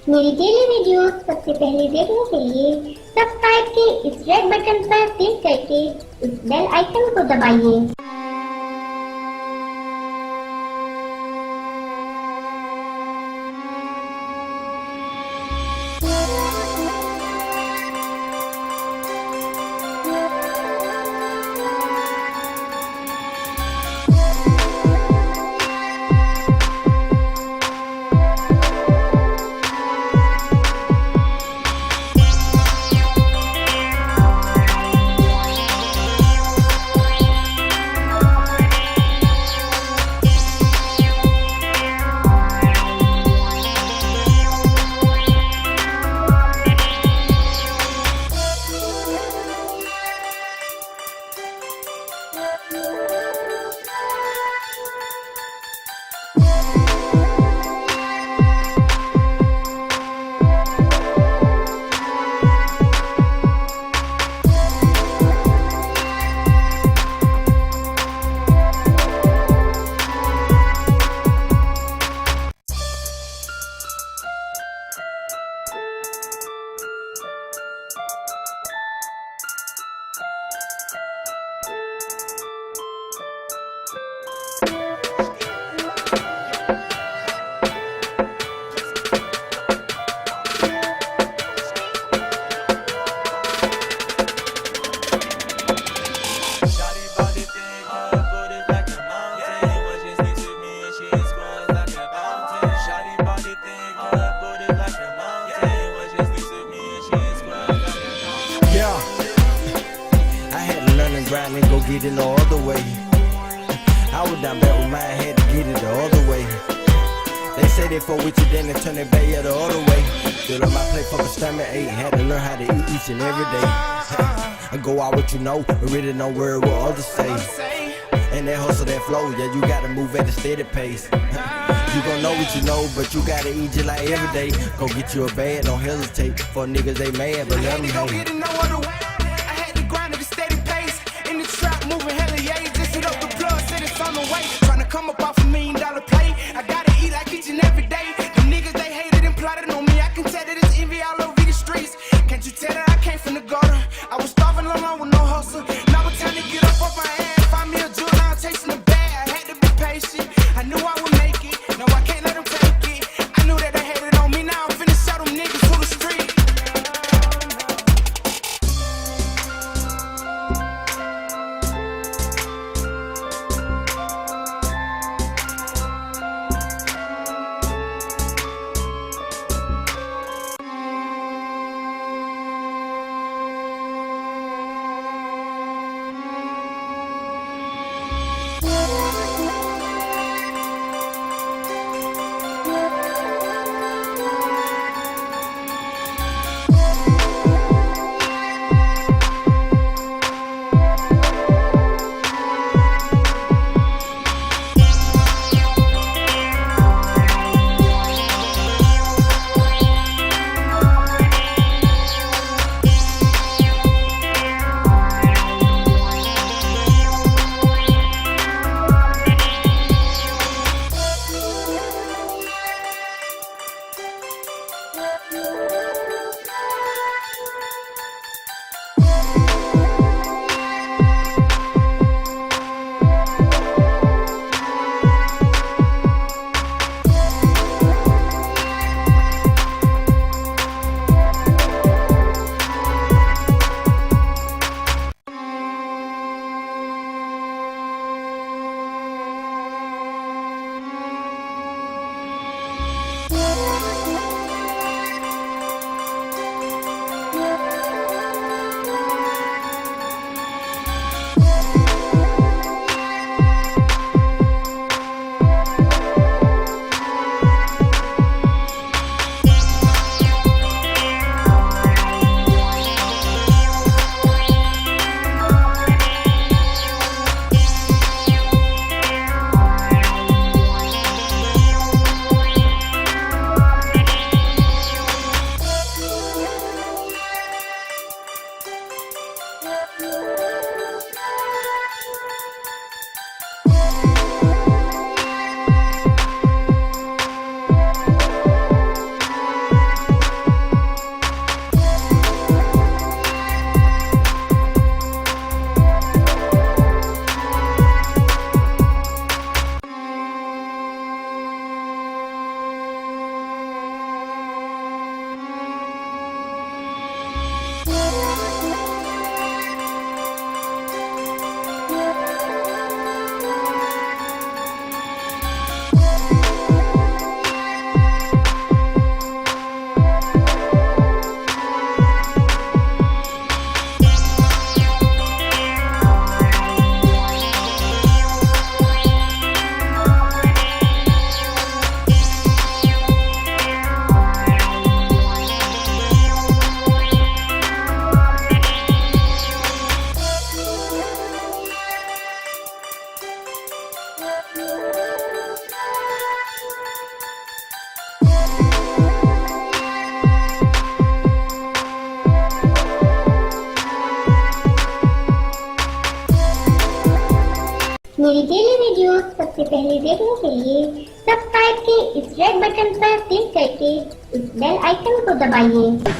मेरी daily videos सबसे पहले देखने के लिए सब्सक्राइब के इस रेड बटन पर क्लिक करके इस बेल आइकन को दबाइए। Grind and go get it no other way. I was down bad with mine, had to get it the other way. They say they fuck with you, then they turn their back the other way. Fill up my plate for the stomach ache, had to learn how to eat each and every day. I go out what you know, but really don't worry what others say. And that hustle, that flow, yeah, you gotta move at a steady pace. You gon' know what you know, but you gotta eat just like every day. Go get you a bag, don't hesitate. For niggas they mad, but let them hate. Tryna come up off $1 million plate. I gotta eat like each and every day. The niggas they hated and plotted on me. I can tell that it's envy all over the streets. Can't you tell that I came from the gutter? I was starving alone with no hustle. Now it's time to get up off my ass. Find me a jewel, now I'm chasing the bag. I had to be patient. I knew I would make it. No, I can't let them take it. I knew that they hated on me. Now I'm finna shout them niggas to the street. मेरी daily video सबसे पहले देखने के लिए subscribe के इस red button पर click करके इस बेल आइकन को दबाइए।